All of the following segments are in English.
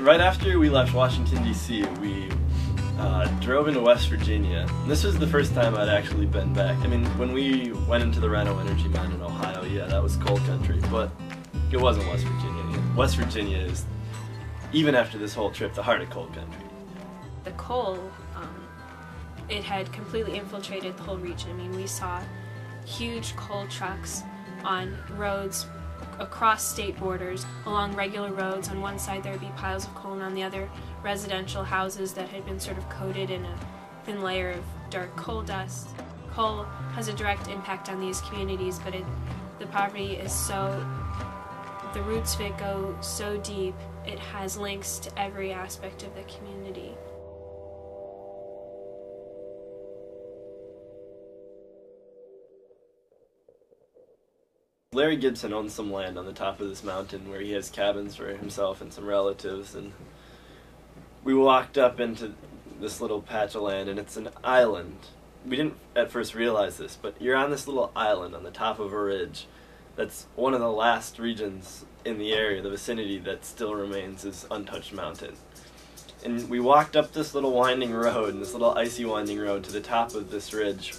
Right after we left Washington, D.C., we drove into West Virginia. And this was the first time I'd actually been back. I mean, when we went into the Rhino Energy Mine in Ohio, yeah, that was coal country, but it wasn't West Virginia. West Virginia is, even after this whole trip, the heart of coal country. The coal, it had completely infiltrated the whole region. I mean, we saw huge coal trucks on roads across state borders, along regular roads. On one side there would be piles of coal, and on the other residential houses that had been sort of coated in a thin layer of dark coal dust. Coal has a direct impact on these communities, but the poverty is so, the roots of it go so deep, it has links to every aspect of the community. Larry Gibson owns some land on the top of this mountain where he has cabins for himself and some relatives, and we walked up into this little patch of land, and it's an island. We didn't at first realize this, but you're on this little island on the top of a ridge that's one of the last regions in the area, the vicinity, that still remains is untouched mountain. And we walked up this little winding road, this little icy winding road, to the top of this ridge,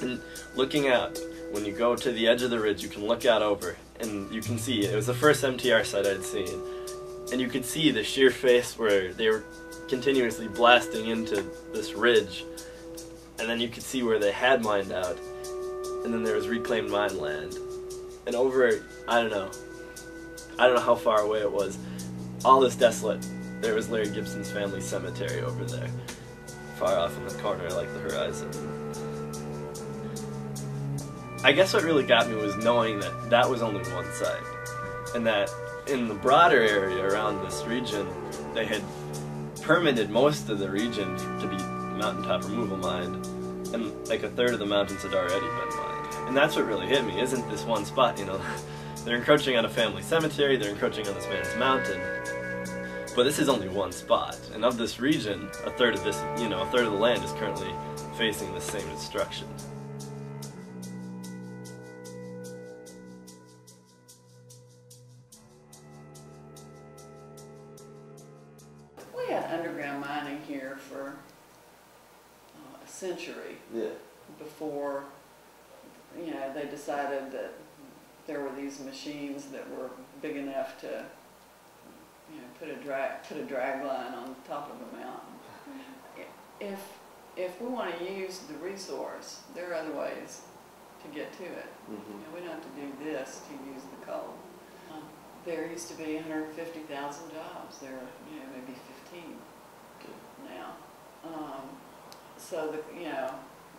and looking out, when you go to the edge of the ridge, you can look out over, and you can see, it was the first MTR site I'd seen, and you could see the sheer face where they were continuously blasting into this ridge, and then you could see where they had mined out, and then there was reclaimed mine land. And over, I don't know how far away it was, all this desolate, there was Larry Gibson's family cemetery over there, far off in the corner like the horizon. I guess what really got me was knowing that that was only one site, and that in the broader area around this region, they had permitted most of the region to be mountaintop removal mined, and like a third of the mountains had already been mined. And that's what really hit me, isn't this one spot, you know. They're encroaching on a family cemetery, they're encroaching on this man's mountain, but this is only one spot, and of this region, a third of this, you know, a third of the land is currently facing the same destruction. We had underground mining here for a century. Yeah. Before, you know, they decided that there were these machines that were big enough to, you know, put a drag line on the top of a mountain. If we want to use the resource, there are other ways to get to it. You know, we don't have to do this to use the coal. There used to be 150,000 jobs. There are, you know, maybe 15 now. So you know,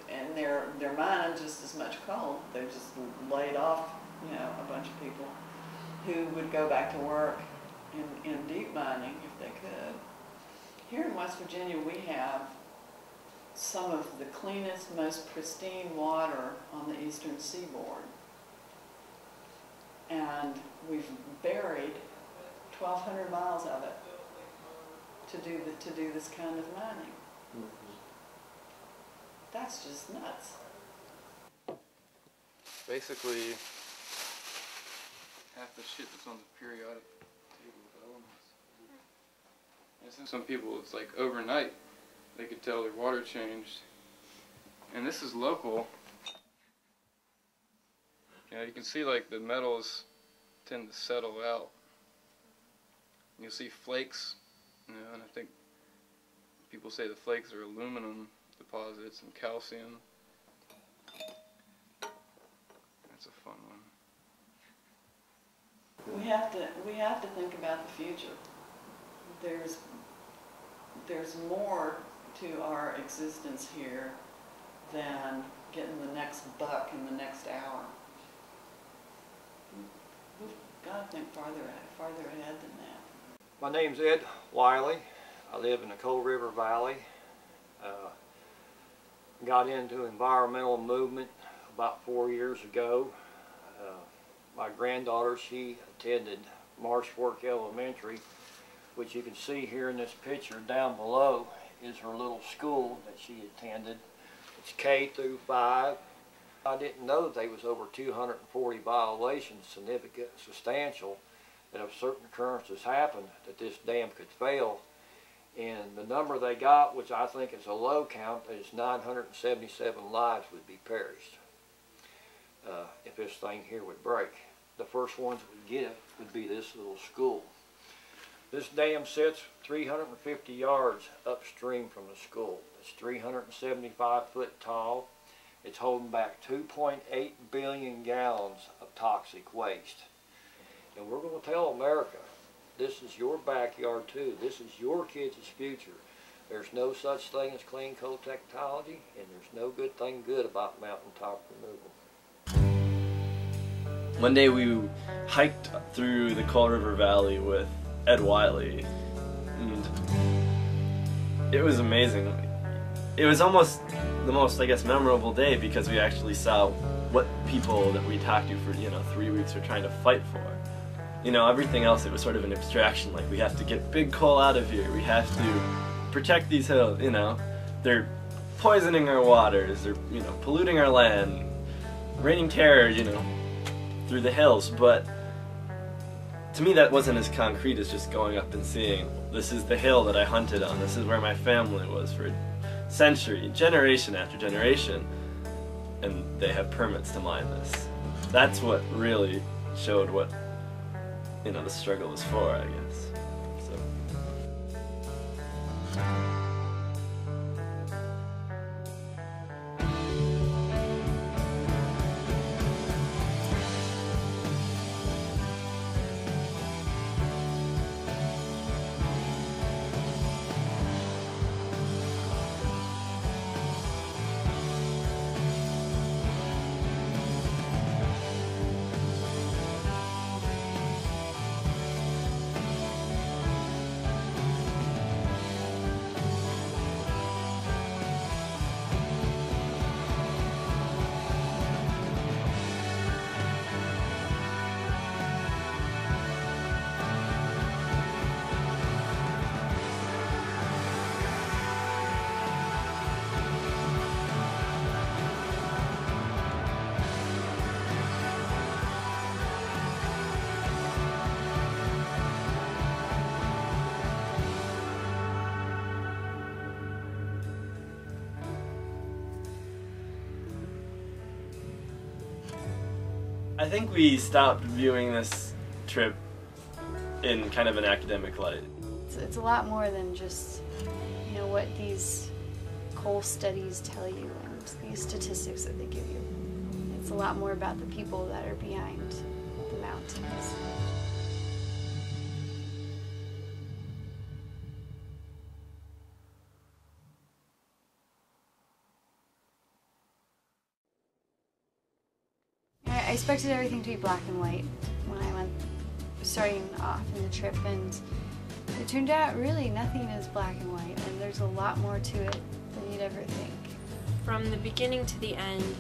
and they're mining just as much coal. They just laid off, you know, a bunch of people who would go back to work in deep mining if they could. Here in West Virginia, we have some of the cleanest, most pristine water on the eastern seaboard. And we've buried 1,200 miles of it to do this kind of mining. That's just nuts. Basically, half the shit that's on the periodic table of elements. And some people, it's like overnight, they could tell their water changed. And this is local. Yeah, you can see like the metals tend to settle out. You'll see flakes, you know, and I think people say the flakes are aluminum deposits and calcium. That's a fun one. We have to think about the future. There's more to our existence here than getting the next buck in the next hour. We've got to think farther ahead than that. My name's Ed Wiley. I live in the Coal River Valley. Got into environmental movement about 4 years ago. My granddaughter, she attended Marsh Fork Elementary, which you can see here in this picture down below is her little school that she attended. It's K through 5. I didn't know that there was over 240 violations, significant, substantial, that if certain occurrences happened, that this dam could fail. And the number they got, which I think is a low count, is 977 lives would be perished if this thing here would break. The first ones would get it would be this little school. This dam sits 350 yards upstream from the school. It's 375 foot tall. It's holding back 2.8 billion gallons of toxic waste. And we're going to tell America, this is your backyard too. This is your kids' future. There's no such thing as clean coal technology, and there's no good thing good about mountaintop removal. One day we hiked through the Coal River Valley with Ed Wiley, and it was amazing. It was almost the most, I guess, memorable day because we actually saw what people that we talked to for 3 weeks were trying to fight for. Everything else, it was sort of an abstraction, like we have to get big coal out of here, we have to protect these hills, they're poisoning our waters, they're, polluting our land, raining terror, through the hills. But to me that wasn't as concrete as just going up and seeing, this is the hill that I hunted on, this is where my family was for a century, generation after generation, and they have permits to mine this. That's what really showed what the struggle was for, I guess. I think we stopped viewing this trip in kind of an academic light. It's a lot more than just, what these coal studies tell you and these statistics that they give you. It's a lot more about the people that are behind the mountains. I expected everything to be black and white when I went starting off in the trip, and it turned out really nothing is black and white, and there's a lot more to it than you'd ever think. From the beginning to the end,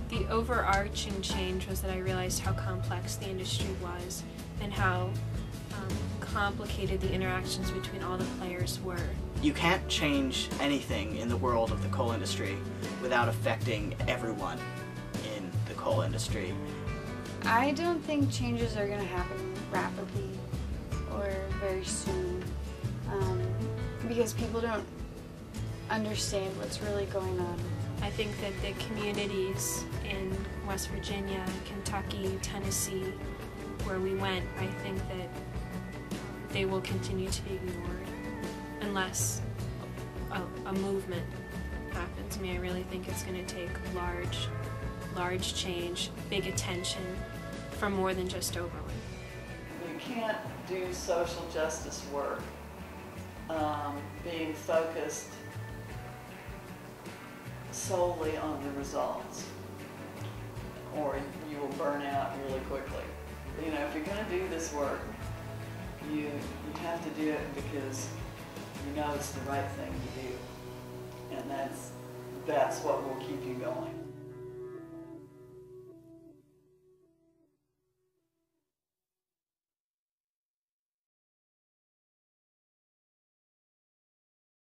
the overarching change was that I realized how complex the industry was and how complicated the interactions between all the players were. You can't change anything in the world of the coal industry without affecting everyone in the coal industry. I don't think changes are going to happen rapidly or very soon because people don't understand what's really going on. I think that the communities in West Virginia, Kentucky, Tennessee, where we went, I think that they will continue to be ignored unless a movement happens. I mean, I really think it's going to take large change, big attention from more than just Oberlin. You can't do social justice work being focused solely on the results, or you will burn out really quickly. If you're going to do this work, you have to do it because you know it's the right thing to do, and that's what will keep you going.